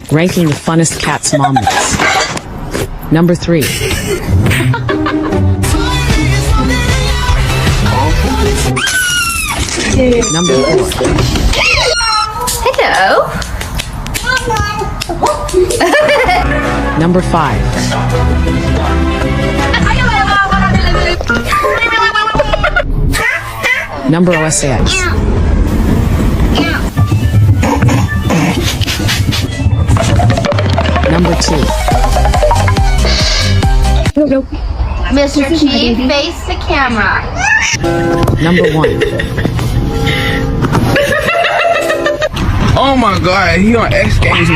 Ranking the funnest cats moments. Number 3. Number 4. Hello. Number 5. Number 6. Number 2. Mr. Chief, face the camera. Number 1. Oh my god, he on X Games.